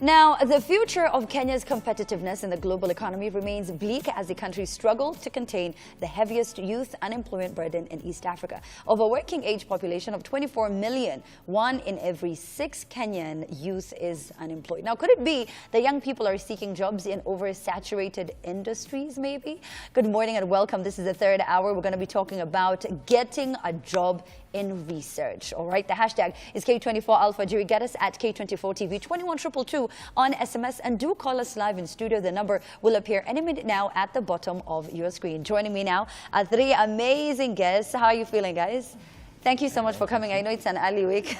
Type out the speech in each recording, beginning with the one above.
Now, the future of Kenya's competitiveness in the global economy remains bleak as the country struggles to contain the heaviest youth unemployment burden in East Africa. Of a working age population of 24 million, 1 in every 6 Kenyan youth is unemployed. Now, could it be that young people are seeking jobs in oversaturated industries, maybe? Good morning and welcome. This is the third hour. We're going to be talking about getting a job in research. All right, the hashtag is K24 Alpha. Jerry, get us at K24TV 21222 on SMS, and do call us live in studio. The number will appear any minute now at the bottom of your screen. Joining me now are 3 amazing guests. How are you feeling, guys? Thank you so much for coming. I know it's an early week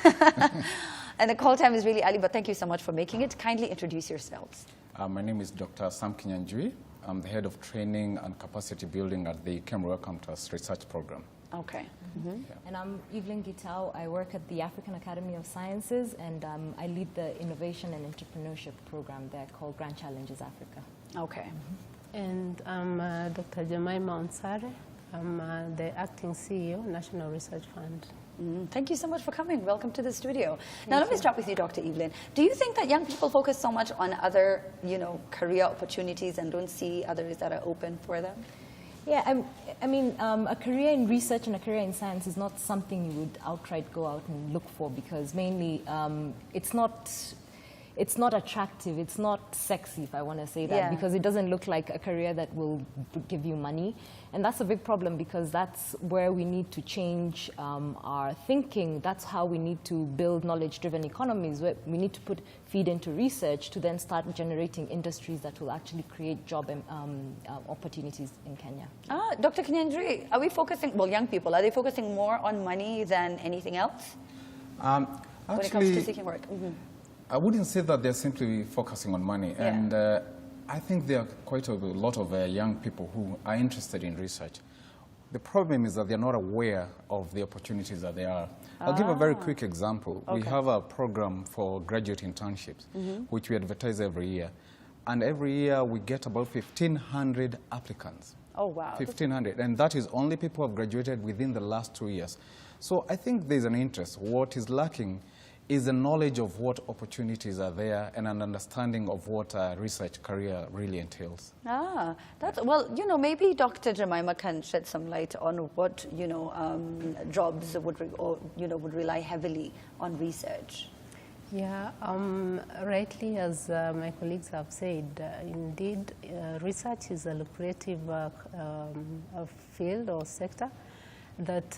and the call time is really early, but thank you so much for making it. Kindly introduce yourselves. My name is Dr. Kinyanjui. I'm the head of training and capacity building at the Kemruwa Campus Research Program. Okay. Yeah. And I'm Evelyn Gitau. I work at the African Academy of Sciences, and I lead the innovation and entrepreneurship program there called Grand Challenges Africa. Okay. And I'm Dr. Jemimah Onsare. I'm the acting CEO, National Research Fund. Thank you so much for coming. Welcome to the studio. Now, let me start with you, Dr. Evelyn. Do you think that young people focus so much on other, career opportunities and don't see others that are open for them? Yeah, I mean, a career in research and a career in science is not something you would outright go out and look for, because mainly it's not attractive, it's not sexy, if I want to say that, because it doesn't look like a career that will give you money. And that's a big problem, because that's where we need to change our thinking. That's how we need to build knowledge-driven economies, where we need to feed into research to then start generating industries that will actually create job opportunities in Kenya. Dr. Kinyanjui, are we focusing, well, young people, are they focusing more on money than anything else when it comes to seeking work? I wouldn't say that they're simply focusing on money. Yeah. And I think there are quite a lot of young people who are interested in research. The problem is that they're not aware of the opportunities that there are. I'll give a very quick example. Okay. We have a program for graduate internships, which we advertise every year. And every year we get about 1,500 applicants. Oh, wow. 1,500. And that is only people who have graduated within the last 2 years. So I think there's an interest. What is lacking is the knowledge of what opportunities are there and an understanding of what a research career really entails. Well, maybe Dr. Jemimah can shed some light on what, jobs would rely heavily on research. Yeah, rightly, as my colleagues have said, indeed, research is a lucrative field or sector that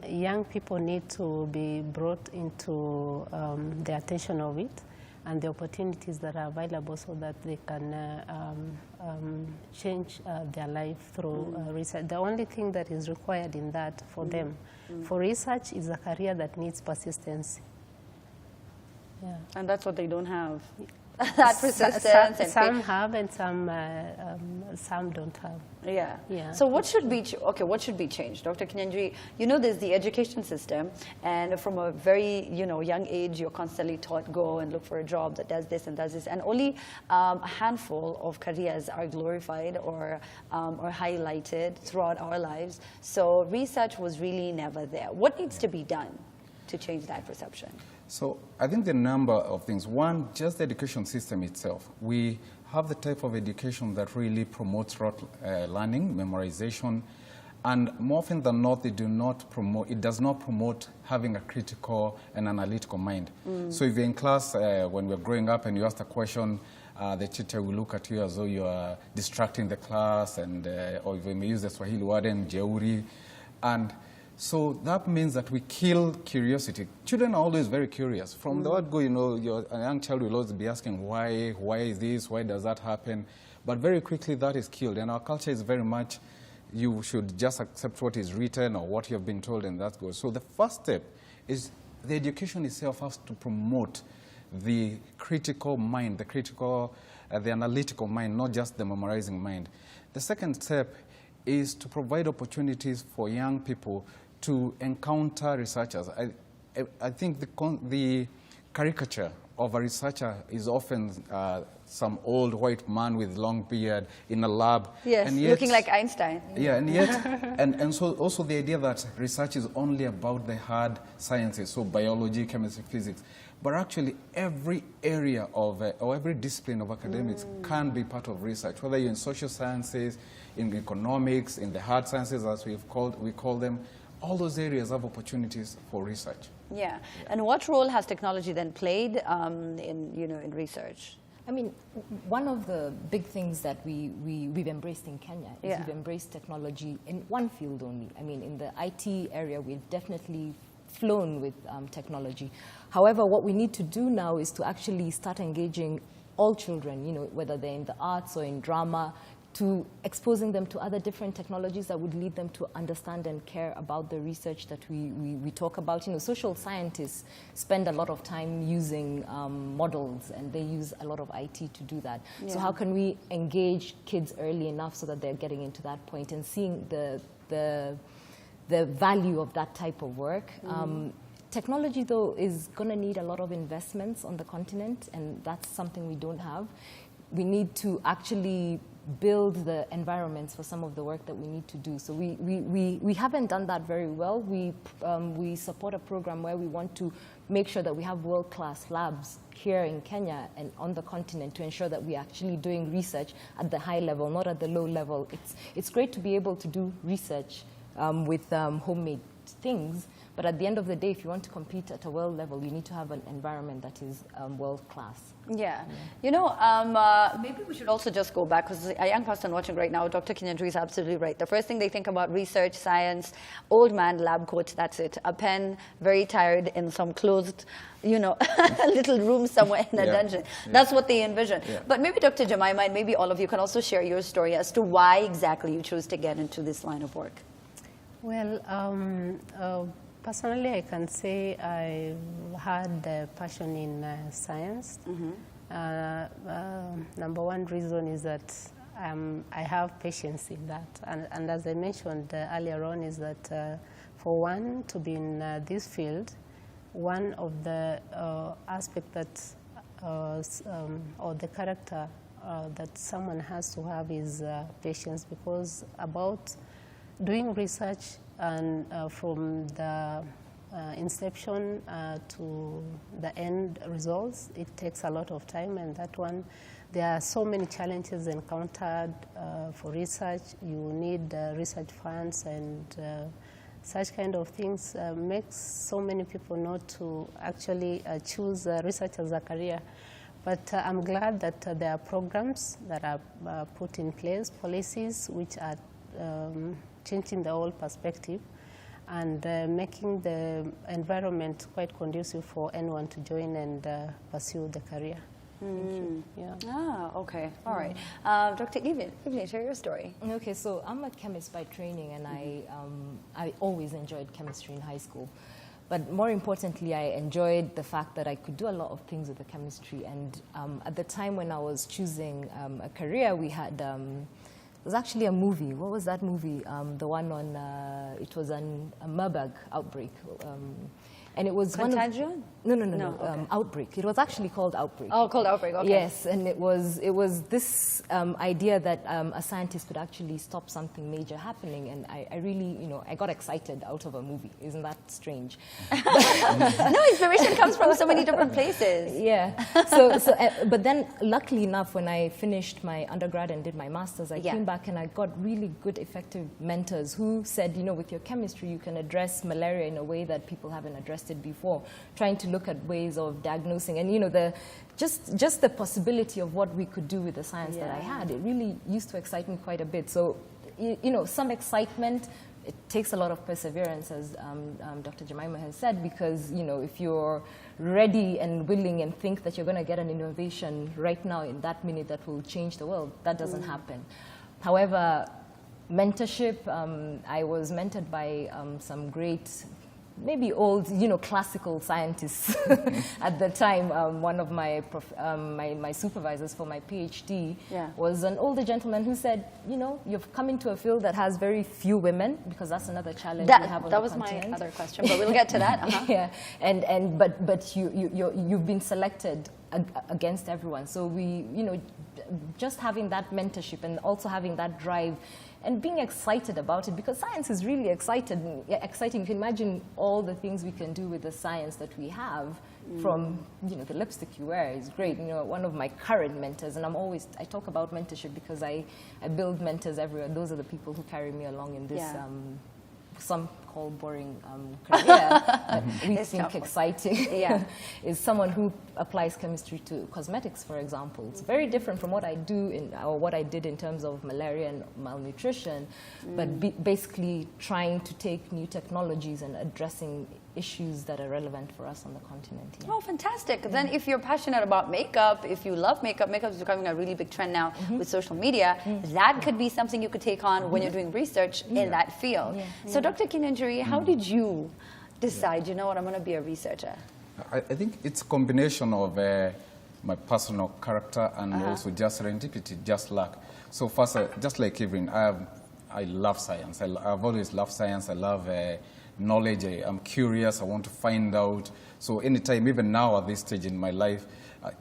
young people need to be brought into the attention of it and the opportunities that are available, so that they can change their life through research. The only thing that is required in that for them, for research, is a career that needs persistence. Yeah. And that's what they don't have. That persistence. Some have, and some don't have. Yeah. Yeah. So what should be what should be changed, Dr. Kinyanjui? There's the education system, and from a very young age, you're constantly taught, go and look for a job that does this and does this, and only a handful of careers are glorified or highlighted throughout our lives. So research was really never there. What needs to be done to change that perception? So I think the number of things. One, just the education system itself. We have the type of education that really promotes rote learning, memorization, and more often than not, it does not promote having a critical and analytical mind. So if you're in class, when we're growing up and you ask a question, the teacher will look at you as though you are distracting the class, and or if we may use the Swahili word, jeuri, and so that means that we kill curiosity. Children are always very curious. From the word go, a young child will always be asking, why is this, why does that happen? But very quickly that is killed. And our culture is very much, you should just accept what is written or what you have been told, and that goes. So the first step is the education itself has to promote the critical mind, the analytical mind, not just the memorizing mind. The second step is to provide opportunities for young people to encounter researchers. I think the caricature of a researcher is often some old white man with long beard in a lab. Yes, and yet, looking like Einstein. Yeah, and yet, and so also the idea that research is only about the hard sciences, so biology, chemistry, physics. But actually, every area of, or every discipline of academics can be part of research, whether you're in social sciences, in economics, in the hard sciences, as we call them. All those areas have opportunities for research. Yeah. And what role has technology then played in research? I mean, one of the big things that we've embraced in Kenya is we've embraced technology in one field only. I mean, in the IT area, we've definitely flown with technology. However, what we need to do now is to actually start engaging all children, whether they're in the arts or in drama, to exposing them to other different technologies that would lead them to understand and care about the research that we talk about. Social scientists spend a lot of time using models, and they use a lot of IT to do that. Yeah. So how can we engage kids early enough so that they're getting into that point and seeing the value of that type of work? Technology, though, is going to need a lot of investments on the continent, and that's something we don't have. We need to actually build the environments for some of the work that we need to do. So we haven't done that very well. We support a program where we want to make sure that we have world-class labs here in Kenya and on the continent to ensure that we're actually doing research at the high level, not at the low level. It's great to be able to do research with homemade things, but at the end of the day, if you want to compete at a world level, you need to have an environment that is world-class. Yeah. Maybe we should also just go back, because a young person watching right now, Dr. Kinyanjui is absolutely right. The first thing they think about research, science, old man, lab coat, that's it. A pen, very tired in some closed, little room somewhere in a dungeon. That's what they envision. Yeah. But maybe Dr. Jemimah, and maybe all of you can also share your story as to why exactly you chose to get into this line of work. Well, personally, I can say I had a passion in science. Number one reason is that I have patience in that. And as I mentioned earlier on, is that for one to be in this field, one of the aspects that, or the character that someone has to have is patience, because about doing research and from the inception to the end results, it takes a lot of time, and that one, there are so many challenges encountered for research. You need research funds, and such kind of things makes so many people not to actually choose research as a career. But I'm glad that there are programs that are put in place, policies which are changing the whole perspective and making the environment quite conducive for anyone to join and pursue the career. Yeah. Ah, okay. All right. Dr. Evelyn, share your story. Okay, so I'm a chemist by training, and I always enjoyed chemistry in high school. But more importantly, I enjoyed the fact that I could do a lot of things with the chemistry. And at the time when I was choosing a career, we had... it was actually a movie. What was that movie? The one on, it was a Marburg outbreak. And it was Contagion? No, Okay. Outbreak. It was actually called Outbreak. Oh, called Outbreak, okay. Yes, and it was this idea that a scientist could actually stop something major happening, and I really, I got excited out of a movie. Isn't that strange? No, inspiration comes from so many different places. Yeah. But then, luckily enough, when I finished my undergrad and did my master's, I came back and I got really good, effective mentors who said, with your chemistry, you can address malaria in a way that people haven't addressed it before, trying to look at ways of diagnosing, and just the possibility of what we could do with the science that I had. It really used to excite me quite a bit. So, some excitement. It takes a lot of perseverance, as Dr. Jemimah has said, because if you're ready and willing and think that you're going to get an innovation right now in that minute that will change the world, that doesn't happen. However, mentorship. I was mentored by some great, maybe old, classical scientists at the time. One of my my supervisors for my PhD was an older gentleman who said, you've come into a field that has very few women, because that's another challenge we have on the continent. That was my other question, but we'll get to that. Yeah, but you've been selected against everyone. So we, just having that mentorship and also having that drive and being excited about it, because science is really exciting. You can imagine all the things we can do with the science that we have. From the lipstick you wear is great. One of my current mentors, and I talk about mentorship because I build mentors everywhere. Those are the people who carry me along in this some call boring career, but we think exciting. Is someone who applies chemistry to cosmetics, for example. It's very different from what I do or what I did in terms of malaria and malnutrition, but basically trying to take new technologies and addressing issues that are relevant for us on the continent. Oh, fantastic. Then if you're passionate about makeup, if you love makeup, makeup is becoming a really big trend now with social media, that could be something you could take on when you're doing research in that field. So Dr. Kinyanjui, how did you decide, you know what, I'm going to be a researcher? I think it's a combination of my personal character and also just serendipity, just luck. So first, just like Evelyn, I love science. I've always loved science. I love knowledge. I'm curious. I want to find out. So anytime, even now at this stage in my life,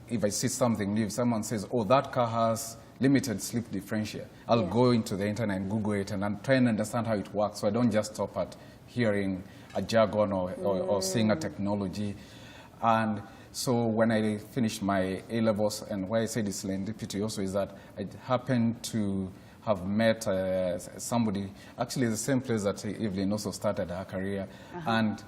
if I see something new, if someone says, oh, that car has limited slip differential, I'll go into the internet and Google it and I'm trying to understand how it works. So I don't just stop at hearing a jargon or seeing a technology. And so when I finished my A-levels, and why I say this serendipity also is that I happened to have met somebody, actually the same place that Evelyn also started her career, and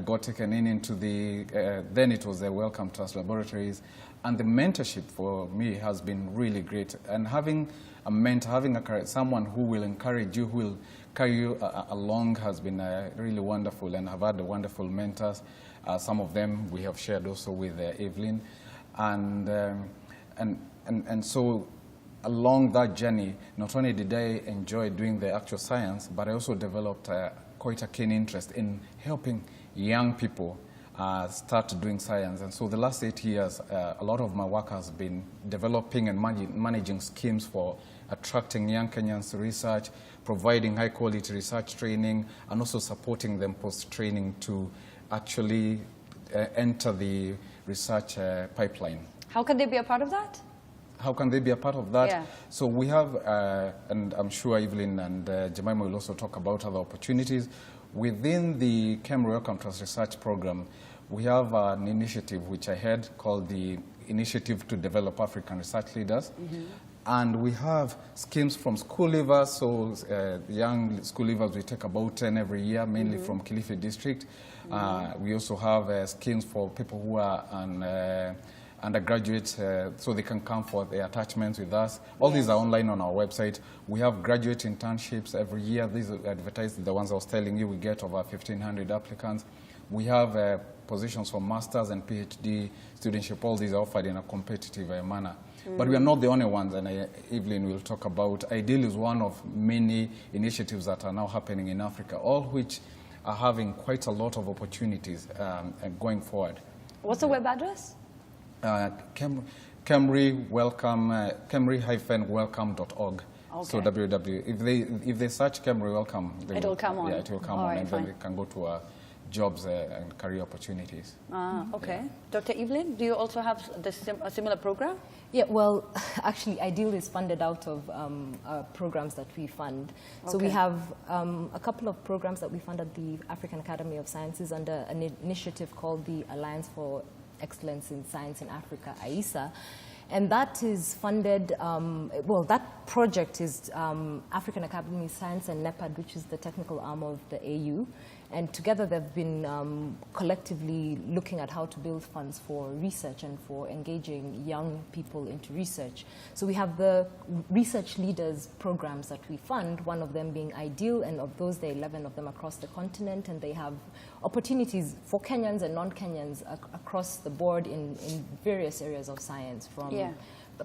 got taken into the, then it was the Wellcome Trust Laboratories, and the mentorship for me has been really great. And having a mentor, having someone who will encourage you, who will carry you along has been really wonderful, and I've had wonderful mentors. Some of them we have shared also with Evelyn, and so along that journey, not only did I enjoy doing the actual science, but I also developed quite a keen interest in helping young people start doing science. And so the last 8 years, a lot of my work has been developing and managing schemes for attracting young Kenyans to research, providing high-quality research training, and also supporting them post-training to actually enter the research pipeline. How can they be a part of that? How can they be a part of that? Yeah. So we have, and I'm sure Evelyn and Jemimah will also talk about other opportunities. Within the KEMRI Wellcome Trust Research Program, we have an initiative which I had called the Initiative to Develop African Research Leaders. And we have schemes from school leavers, so young school leavers, we take about 10 every year, mainly from Kilifi District. We also have schemes for people who are undergraduates, so they can come for the attachments with us. All these are online on our website. We have graduate internships every year. These are advertised, the ones I was telling you, we get over 1,500 applicants. We have positions for masters and PhD studentship. All these are offered in a competitive manner. But we are not the only ones, and Evelyn will talk about. Ideal is one of many initiatives that are now happening in Africa, all which are having quite a lot of opportunities going forward. What's the web address? KEMRI-welcome.org. So if they search KEMRI Welcome, it'll come on. Yeah, it will come on, and then they can go to jobs and career opportunities. Okay. Dr. Evelyn, do you also have a similar program? Yeah, well, actually, Ideal is funded out of programs that we fund. So we have a couple of programs that we fund at the African Academy of Sciences under an initiative called the Alliance for Excellence in Science in Africa, AISA. And that is funded, well, that project is African Academy of Science and NEPAD, which is the technical arm of the AU. And together they've been collectively looking at how to build funds for research and for engaging young people into research. So we have the research leaders programs that we fund, one of them being Ideal, and of those there are 11 of them across the continent, and they have opportunities for Kenyans and non-Kenyans across the board in various areas of science,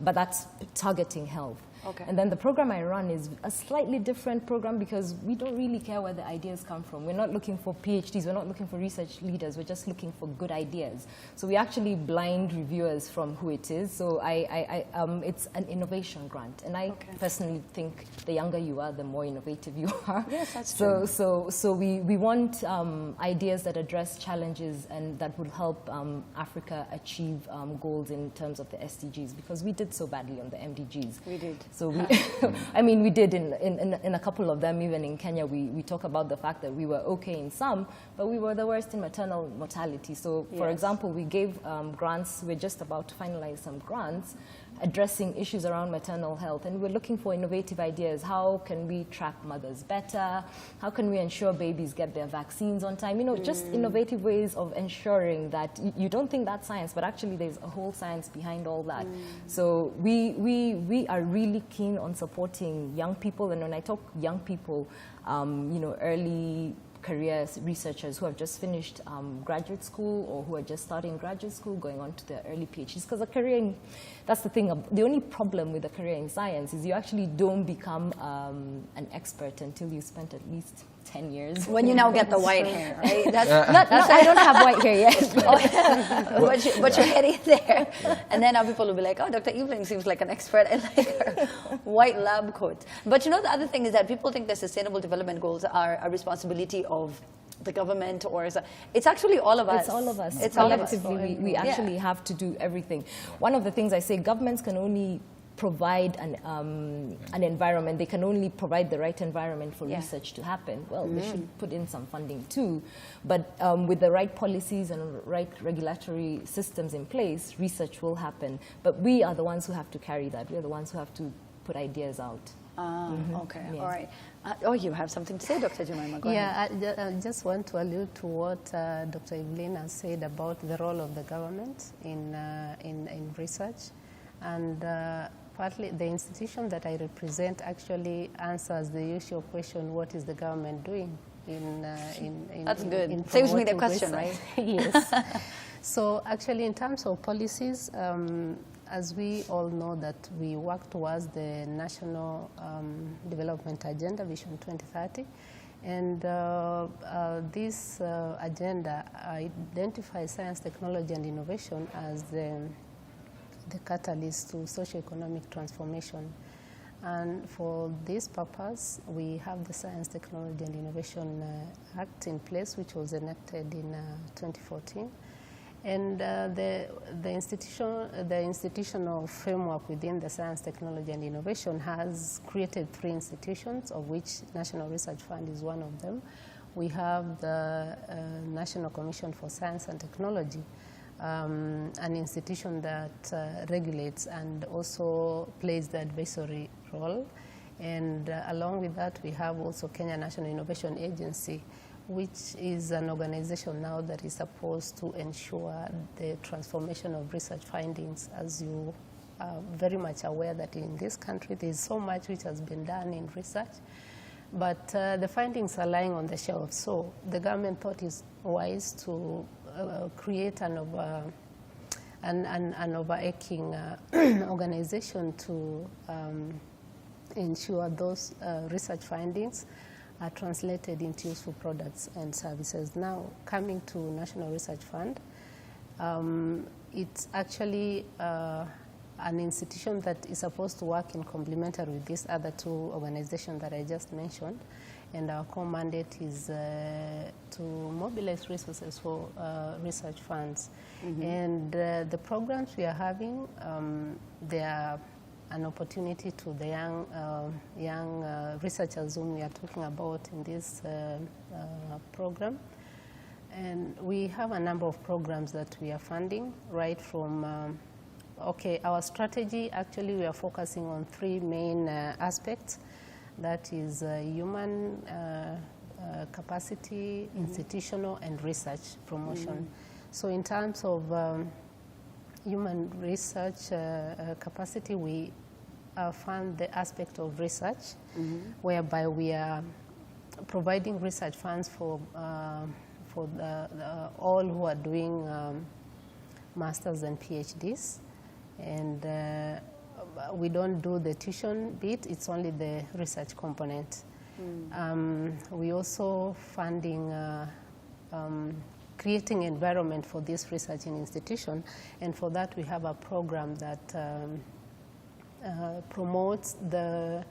but that's targeting health. And then the program I run is a slightly different program because we don't really care where the ideas come from. We're not looking for PhDs, we're not looking for research leaders, we're just looking for good ideas. So we actually blind reviewers from who it is. So it's an innovation grant. And I personally think the younger you are, the more innovative you are. Yes, that's true. So we want ideas that address challenges and that will help Africa achieve goals in terms of the SDGs, because we did so badly on the MDGs. We did. So we, I mean, we did in a couple of them. Even in Kenya, we talk about the fact that we were okay in some, but we were the worst in maternal mortality. So, for example, we gave grants. We're just about to finalize some grants addressing issues around maternal health, and we're looking for innovative ideas. How can we track mothers better? How can we ensure babies get their vaccines on time? You know, just innovative ways of ensuring that you don't think that's science, but actually there's a whole science behind all that. So we are really keen on supporting young people, and when I talk young people, you know, early career researchers who have just finished graduate school or who are just starting graduate school, going on to their early PhDs. Because a career in, that's the thing, the only problem with a career in science is you actually don't become an expert until you spent at least 10 years. When you now get the white hair, right? I don't have white hair yet. But you're heading there. And then now people will be like, oh, Dr. Evelyn seems like an expert in like her white lab coat. But you know, the other thing is that people think the Sustainable Development Goals are a responsibility of the government, or it's actually all of us. It's all of us. It's all of us. Collectively, we actually have to do everything. One of the things I say, governments can only provide an environment. They can only provide the right environment for research to happen. Well, they should put in some funding too, but with the right policies and right regulatory systems in place, research will happen. But we are the ones who have to carry that. We are the ones who have to put ideas out. Okay, all right. Oh, you have something to say, Dr. Jemimah. Go ahead. I just want to allude to what Dr. Evelyn has said about the role of the government in research. And partly the institution that I represent actually answers the usual question, what is the government doing in That's good. in Saves me the promoting question, research? right? Yes. So actually in terms of policies, as we all know that we work towards the National Development Agenda, Vision 2030, and this agenda identifies science, technology, and innovation as the catalyst to socio-economic transformation. And for this purpose, we have the Science, Technology, and Innovation Act in place, which was enacted in 2014. And the institutional framework within the Science, Technology, and Innovation has created 3 institutions, of which National Research Fund is one of them. We have the National Commission for Science and Technology, an institution that regulates and also plays the advisory role. And along with that, we have also Kenya National Innovation Agency, which is an organization now that is supposed to ensure the transformation of research findings. As you are very much aware that in this country, there is so much which has been done in research, but the findings are lying on the shelf. So the government thought it wise to create an overarching organization to ensure those research findings are translated into useful products and services. Now, coming to National Research Fund, it's actually an institution that is supposed to work in complementary with these other 2 organizations that I just mentioned. And our core mandate is to mobilize resources for research funds. And the programs we are having, they are an opportunity to the young researchers whom we are talking about in this program. And we have a number of programs that we are funding, right from, our strategy, actually we are focusing on 3 main aspects. That is human capacity, institutional, and research promotion. So in terms of human research capacity, we fund the aspect of research, whereby we are providing research funds for all who are doing masters and PhDs, and we don't do the tuition bit, it's only the research component. We also funding creating environment for this researching institution, and for that we have a program that promotes the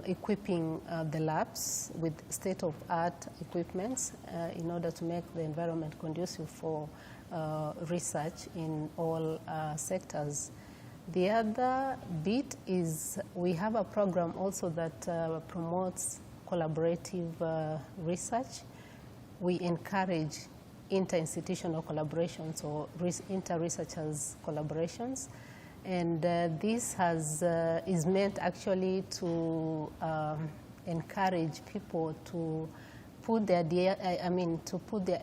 equipping the labs with state-of-art equipments in order to make the environment conducive for research in all sectors. The other bit is we have a program also that promotes collaborative research. We encourage inter-institutional collaborations or inter-researchers collaborations. And this is meant actually to encourage people to put their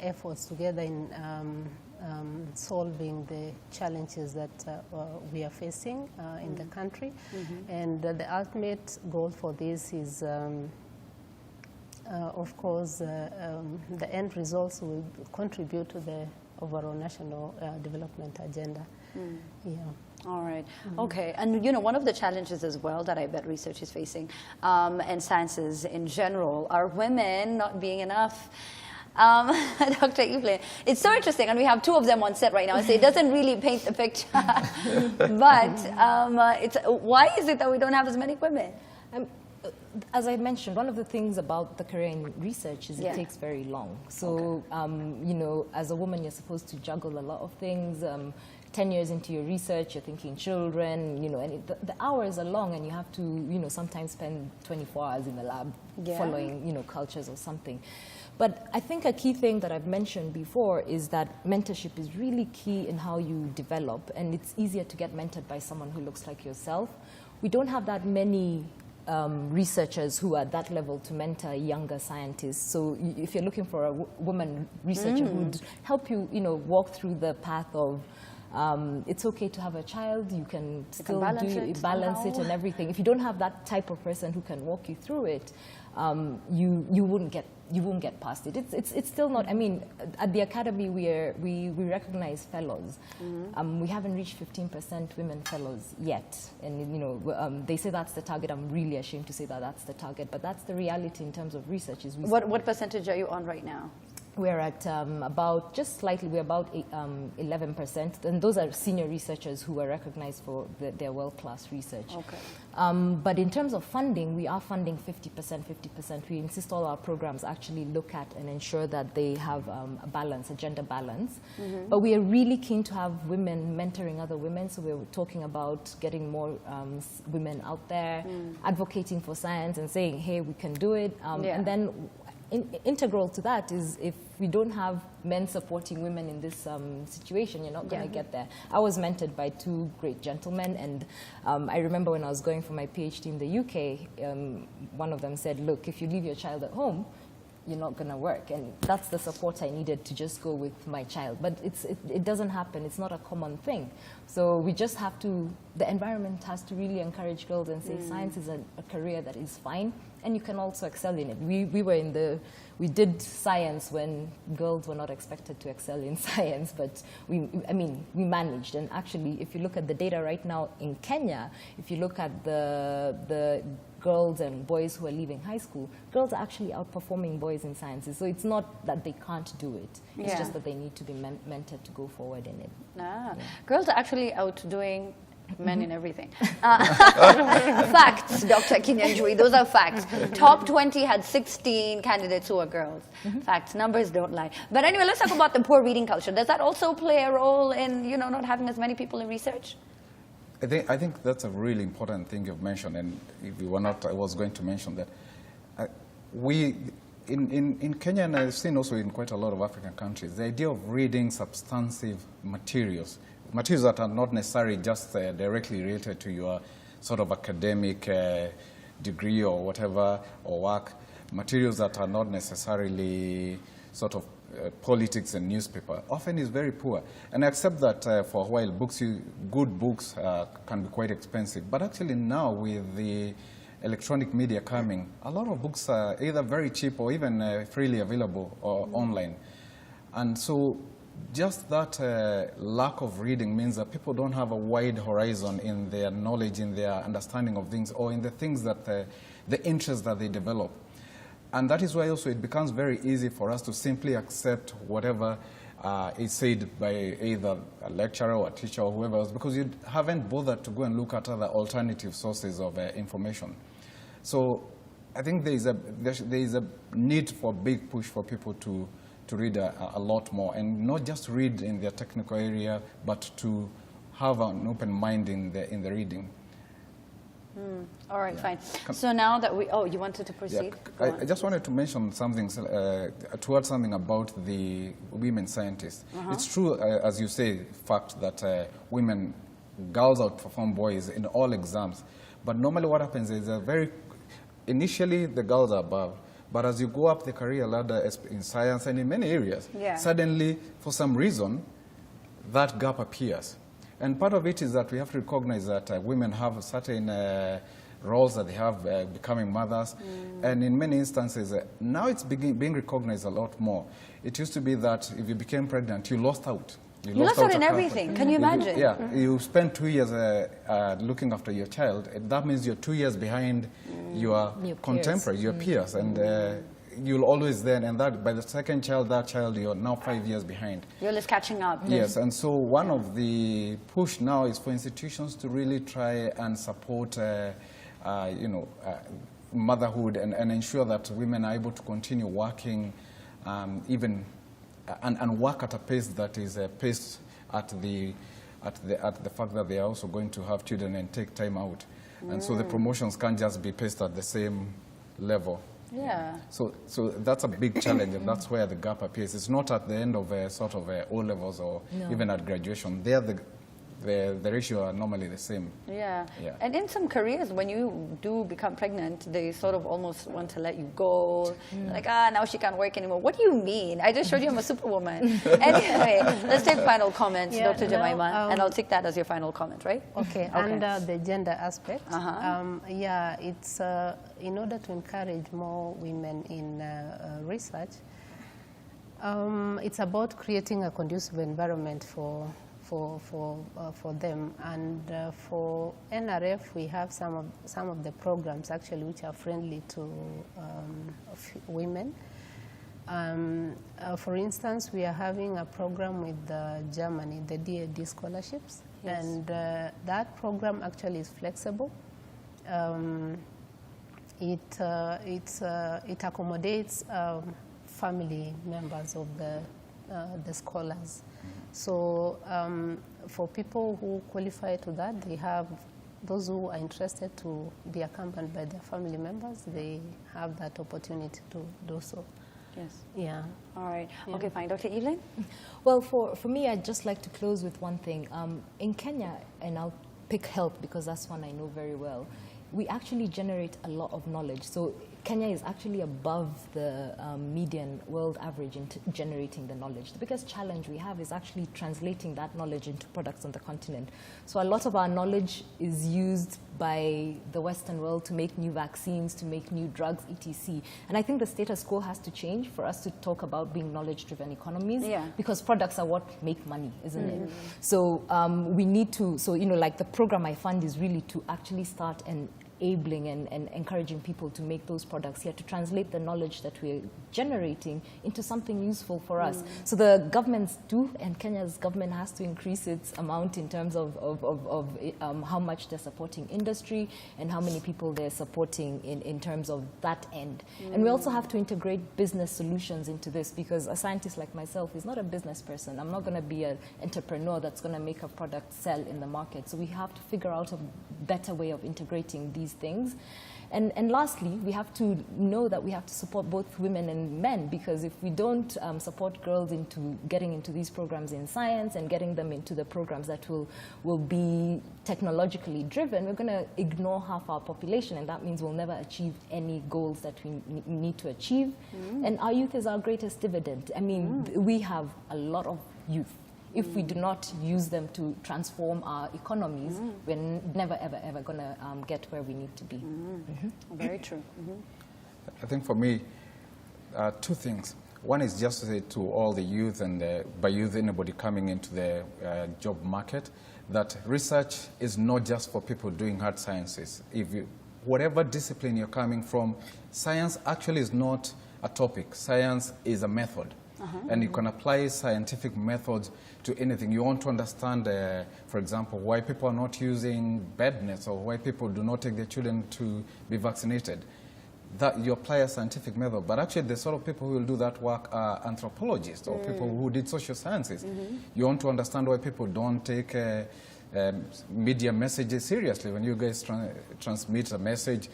efforts together in solving the challenges that we are facing in the country. And the ultimate goal for this is, of course, the end results will contribute to the overall national development agenda. Yeah. All right. Okay. And, you know, one of the challenges as well that I bet research is facing, and sciences in general, are women not being enough. Dr. Evelyn, it's so interesting, and we have two of them on set right now, so it doesn't really paint the picture. But why is it that we don't have as many women? As I mentioned, one of the things about the career in research is it takes very long. So, you know, as a woman, you're supposed to juggle a lot of things. 10 years into your research, you're thinking children, you know, and the hours are long, and you have to, you know, sometimes spend 24 hours in the lab following, you know, cultures or something. But I think a key thing that I've mentioned before is that mentorship is really key in how you develop, and it's easier to get mentored by someone who looks like yourself. We don't have that many researchers who are at that level to mentor younger scientists. So if you're looking for a woman researcher who would help you, you know, walk through the path of it's okay to have a child, you can still balance it and everything. If you don't have that type of person who can walk you through it, you won't get past it. It's still not. I mean, at the academy we recognize fellows. We haven't reached 15% women fellows yet, and you know they say that's the target. I'm really ashamed to say that that's the target, but that's the reality in terms of research. Is what percentage are you on right now? We're at about, just slightly, we're about 11%, and those are senior researchers who are recognized for their world-class research. Okay. But in terms of funding, we are funding 50%, 50%. We insist all our programs actually look at and ensure that they have a balance, a gender balance. But we are really keen to have women mentoring other women, so we're talking about getting more women out there, advocating for science and saying, hey, we can do it. And then integral to that is if we don't have men supporting women in this situation, you're not going to get there. I was mentored by two great gentlemen, and I remember when I was going for my PhD in the UK, one of them said, look, if you leave your child at home, you're not going to work. And that's the support I needed to just go with my child. But it doesn't happen. It's not a common thing. So we just have to, the environment has to really encourage girls and say science is a career that is fine, and you can also excel in it. We did science when girls were not expected to excel in science, but we managed. And actually, if you look at the data right now in Kenya, if you look at the girls and boys who are leaving high school, girls are actually outperforming boys in sciences. So it's not that they can't do it. It's just that they need to be mentored to go forward in it. Girls are actually outdoing men in everything. Facts, Dr. Kinyanjui, those are facts. Top 20 had 16 candidates who are girls. Facts, numbers don't lie. But anyway, let's talk about the poor reading culture. Does that also play a role in, you know, not having as many people in research? I think that's a really important thing you've mentioned, and if you were not, I was going to mention that. In Kenya, and I've seen also in quite a lot of African countries, the idea of reading substantive materials that are not necessarily just directly related to your sort of academic degree or whatever, or work, materials that are not necessarily sort of politics and newspaper, often is very poor. And I accept that for a while, good books can be quite expensive. But actually now with the electronic media coming, a lot of books are either very cheap or even freely available or online. And so just that lack of reading means that people don't have a wide horizon in their knowledge, in their understanding of things, or in the things that the interests that they develop. And that is why also it becomes very easy for us to simply accept whatever is said by either a lecturer or a teacher or whoever else, because you haven't bothered to go and look at other alternative sources of information. So I think there is a need for a big push for people to read a lot more, and not just read in their technical area, but to have an open mind in the reading. All right, fine. So now that we, you wanted to proceed? Yeah, I just wanted to mention something, to add something about the women scientists. It's true, as you say, fact that girls outperform boys in all exams. But normally what happens is initially the girls are above, but as you go up the career ladder in science and in many areas, suddenly, for some reason, that gap appears. And part of it is that we have to recognize that women have certain roles that they have, becoming mothers. And in many instances, now it's being recognized a lot more. It used to be that if you became pregnant, you lost out. You lost out in everything. Can you imagine? You spend 2 years looking after your child. That means you're 2 years behind your contemporaries, your peers. And you'll always then, and that by the second child, you're now 5 years behind. You're just catching up. Yes, and so one of the push now is for institutions to really try and support, motherhood and ensure that women are able to continue working, and work at a pace that is paced at the fact that they are also going to have children and take time out, and so the promotions can't just be paced at the same level. Yeah. So that's a big challenge, and that's where the gap appears. It's not at the end of O-levels or even at graduation. There, the ratio are normally the same. Yeah. And in some careers, when you do become pregnant, they sort of almost want to let you go. Like, now she can't work anymore. What do you mean? I just showed you I'm a superwoman. Anyway, let's take final comments, Dr. Jemimah, and I'll take that as your final comment, right? Okay. Under the gender aspect, it's in order to encourage more women in research, it's about creating a conducive environment for them, and for NRF we have some of the programs actually which are friendly to women. For instance, we are having a program with Germany, the DAD scholarships, and that program actually is flexible. It accommodates family members of the scholars. So for people who qualify to that, they have those who are interested to be accompanied by their family members, they have that opportunity to do so. Yes. Yeah. All right. Yeah. Okay, fine. Dr. Evelyn? Well, for me, I'd just like to close with one thing. In Kenya, and I'll pick health because that's one I know very well, we actually generate a lot of knowledge. So Kenya is actually above the median world average in generating the knowledge. The biggest challenge we have is actually translating that knowledge into products on the continent. So a lot of our knowledge is used by the Western world to make new vaccines, to make new drugs, etc. And I think the status quo has to change for us to talk about being knowledge-driven economies, because products are what make money, isn't it? So we need to, like the program I fund is really to actually start enabling and encouraging people to make those products here, to translate the knowledge that we're generating into something useful for us. So the governments do, and Kenya's government has to increase its amount in terms of how much they're supporting industry and how many people they're supporting in terms of that end. And we also have to integrate business solutions into this, because a scientist like myself is not a business person. I'm not going to be an entrepreneur that's going to make a product sell in the market. So we have to figure out a better way of integrating these things. And lastly, we have to know that we have to support both women and men, because if we don't support girls into getting into these programs in science and getting them into the programs that will be technologically driven, we're going to ignore half our population, and that means we'll never achieve any goals that we need to achieve. And our youth is our greatest dividend. I mean, we have a lot of youth. If we do not use them to transform our economies, we're never, ever, ever going to get where we need to be. Very true. I think for me, two things. One is just to say to all the youth, and by youth, anybody coming into the job market, that research is not just for people doing hard sciences. Whatever discipline you're coming from, science actually is not a topic. Science is a method. And you can apply scientific methods to anything. You want to understand, for example, why people are not using bed nets, or why people do not take their children to be vaccinated. That you apply a scientific method. But actually, the sort of people who will do that work are anthropologists or people who did social sciences. You want to understand why people don't take media messages seriously. When you guys transmit a message,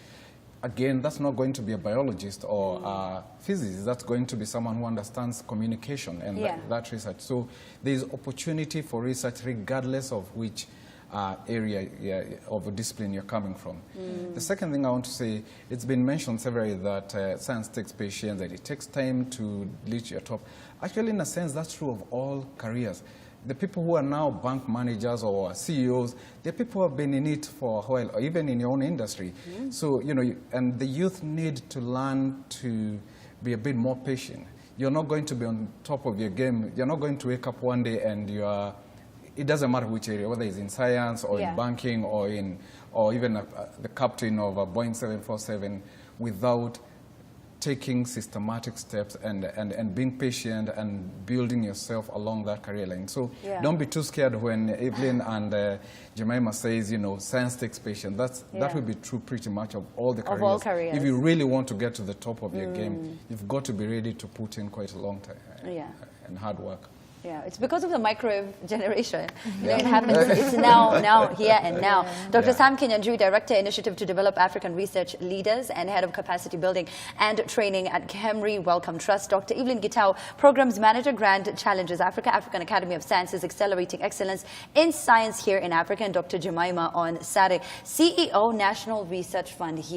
again, that's not going to be a biologist or a physicist. That's going to be someone who understands communication and that research. So there's opportunity for research regardless of which area of discipline you're coming from. The second thing I want to say, it's been mentioned severally that science takes patience, that it takes time to reach your top. Actually, in a sense, that's true of all careers. The people who are now bank managers or CEOs, they're people who have been in it for a while, or even in your own industry. So, you know, and the youth need to learn to be a bit more patient. You're not going to be on top of your game. You're not going to wake up one day and you are, it doesn't matter which area, whether it's in science or in banking or even the captain of a Boeing 747, without taking systematic steps and being patient and building yourself along that career line. So don't be too scared when Evelyn and Jemimah says, you know, science takes patience. That will be true pretty much of all the careers. Of all careers. If you really want to get to the top of your game, you've got to be ready to put in quite a long time and hard work. Yeah, it's because of the microwave generation. You know, it happens. It's now, here and now. Dr. Sam Kinyanjui, Director Initiative to Develop African Research Leaders and Head of Capacity Building and Training at Khemri Wellcome Trust. Dr. Evelyn Gitau, Programs Manager, Grand Challenges Africa, African Academy of Sciences, Accelerating Excellence in Science here in Africa. And Dr. Jemimah Onsare, CEO, National Research Fund here.